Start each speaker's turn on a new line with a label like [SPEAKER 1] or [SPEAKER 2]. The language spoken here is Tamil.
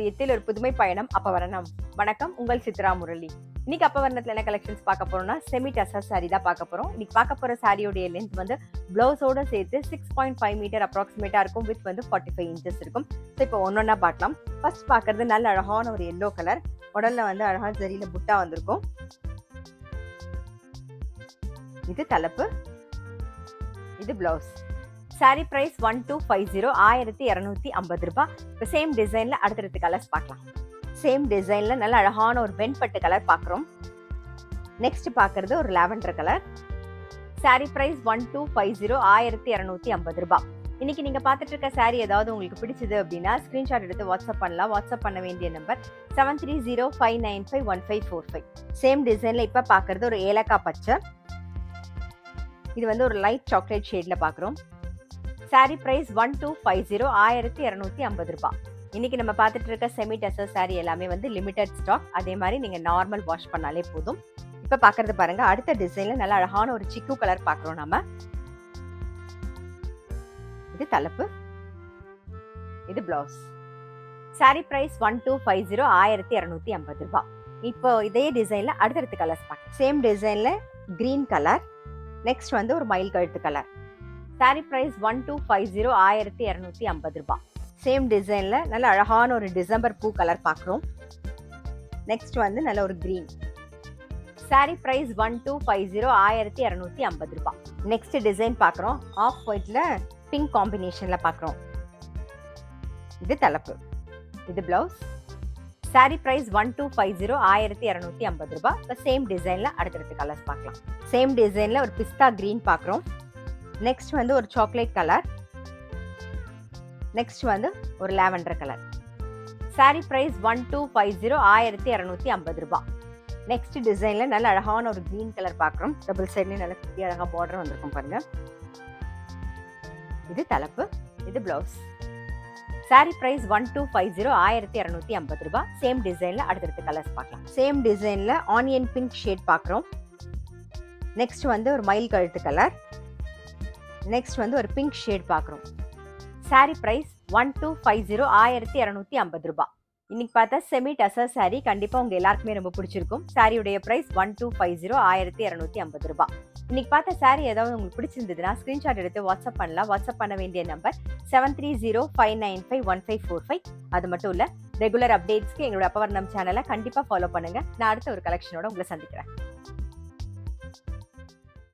[SPEAKER 1] பாரம்பரியத்தில் ஒரு புதுமை பயணம் அப்பவரணம். வணக்கம், உங்கள் சித்ரா முரளி. இன்னைக்கு அப்பவரணத்துல என்ன கலெக்ஷன்ஸ் பார்க்க போறோம்னா செமி டசர் சாரி தான் பார்க்க போறோம். இன்னைக்கு பார்க்க போற சாரியோடைய லென்த் வந்து பிளவுஸோட சேர்த்து 6.5 மீட்டர் அப்ராக்சிமேட்டா இருக்கும். வித் வந்து 45 இன்ச்சஸ் இருக்கும். ஸோ இப்போ ஒன்னொன்னா பார்க்கலாம். ஃபர்ஸ்ட் பார்க்கறது நல்ல அழகான ஒரு எல்லோ கலர். உடல்ல வந்து அழகா ஜரியில புட்டா வந்திருக்கும். இது தலைப்பு, இது பிளவுஸ். சாரி பிரைஸ் 1250, 1250 ரூபாய். இப்போ சேம் டிசைன்ல அடுத்தடுத்த கலர்ஸ் பார்க்கலாம். சேம் டிசைன்ல நல்ல அழகான ஒரு வெண்பட்டு கலர் பார்க்குறோம். நெக்ஸ்ட் பார்க்கறது ஒரு லாவெண்டர் கலர். சாரி பிரைஸ் 1250, 1250 ரூபாய். இன்னைக்கு நீங்க பார்த்துட்டு இருக்க சாரி ஏதாவது உங்களுக்கு பிடிச்சது அப்படின்னா ஸ்கிரீன்ஷாட் எடுத்து வாட்ஸ்அப் பண்ணலாம். வாட்ஸ்அப் பண்ண வேண்டிய நம்பர் 7305951545. சேம் டிசைன்ல இப்ப பார்க்கறது ஒரு ஏலக்காய் பச்சை. இது வந்து ஒரு லைட் சாக்லேட் ஷேட்ல பார்க்குறோம். சாரி பிரைஸ் 1250, 1250 ரூபாய். இன்னைக்கு நம்ம பார்த்துட்டு இருக்க செமி டசர் சாரி எல்லாமே வந்து லிமிடெட் ஸ்டாக். அதே மாதிரி நீங்க நார்மல் வாஷ் பண்ணாலே போதும். இப்ப பாக்குறது பாருங்க, அடுத்த டிசைன்ல நல்ல அழகான ஒரு சிக்கு கலர் பார்க்குறோம் நாம. இது தலைப்பு, இது பிளவுஸ். சாரி பிரைஸ் 1250, 1250 ரூபாய். இப்போ இதே டிசைன்ல அடுத்தடுத்த கலர்ஸ் பார்க்கலாம். சேம் டிசைன்ல கிரீன் கலர். நெக்ஸ்ட் வந்து ஒரு மயில் கழுத்து கலர். சாரி பிரைஸ் 1250, 1250 ரூபாய். சேம் டிசைன்ல நல்ல அழகான ஒரு டிசம்பர் பூ கலர் பார்க்குறோம். நெக்ஸ்ட் வந்து நல்ல ஒரு கிரீன். சாரி பிரைஸ் 1250, 1250 ரூபாய். நெக்ஸ்ட் டிசைன் பார்க்குறோம். ஆஃப் ஒயிட்ல பிங்க் காம்பினேஷன்ல பார்க்குறோம். இது தலைப்பு, இது பிளவுஸ். சாரி பிரைஸ் 1250, 1250 ரூபாய். இப்போ சேம் டிசைன்ல அடுத்தடுத்த கலர்ஸ் பார்க்கலாம். சேம் டிசைன்ல ஒரு பிஸ்தா கிரீன் பார்க்குறோம். நெக்ஸ்ட் வந்து ஒரு சாக்லேட் கலர். நெக்ஸ்ட் வந்து ஒரு லாவெண்டர் கலர். சாரி பிரைஸ் 1250, 1250 ரூபாய். நெக்ஸ்ட் டிசைன்ல நல்ல அழகான ஒரு கிரீன் கலர் பார்க்குறோம். டபுள் சைட்லயும் நல்ல குட்டி அழகா பார்டர் வந்திருக்கும் பாருங்க. இது தலைப்பு, இது பிளவுஸ். சாரி பிரைஸ் 1250, 1250 ரூபாய். சேம் டிசைன்ல அடுத்தடுத்த கலர்ஸ் பார்க்கலாம். சேம் டிசைன்ல ஆனியன் பிங்க் ஷேட் பார்க்குறோம். நெக்ஸ்ட் வந்து ஒரு மயில் கழுத்து கலர். நெக்ஸ்ட் வந்து ஒரு பிங்க் ஷேட் பார்க்குறோம். சாரி பிரைஸ் 1250, 1250 ரூபாய். இன்னைக்கு பார்த்தா செமி டசர் சாரி கண்டிப்பா உங்க எல்லாருக்குமே ரொம்ப பிடிச்சிருக்கும். சாரியுடைய பிரைஸ் 1250, 1250 ரூபாய். இன்னைக்கு பார்த்த சாரி ஏதாவது உங்களுக்கு பிடிச்சிருந்ததுன்னா ஸ்கிரீன்ஷாட் எடுத்து வாட்ஸ்அப் பண்ணலாம். வாட்ஸ்அப் பண்ண வேண்டிய நம்பர் 7305951545. அது மட்டும் இல்ல, ரெகுலர் அப்டேட்ஸ்க்கு எங்களோட அப்பவர்ணம் சேனலை கண்டிப்பா ஃபாலோ பண்ணுங்க. நான் அடுத்த ஒரு கலெக்ஷனோட உங்களை சந்திக்கிறேன்.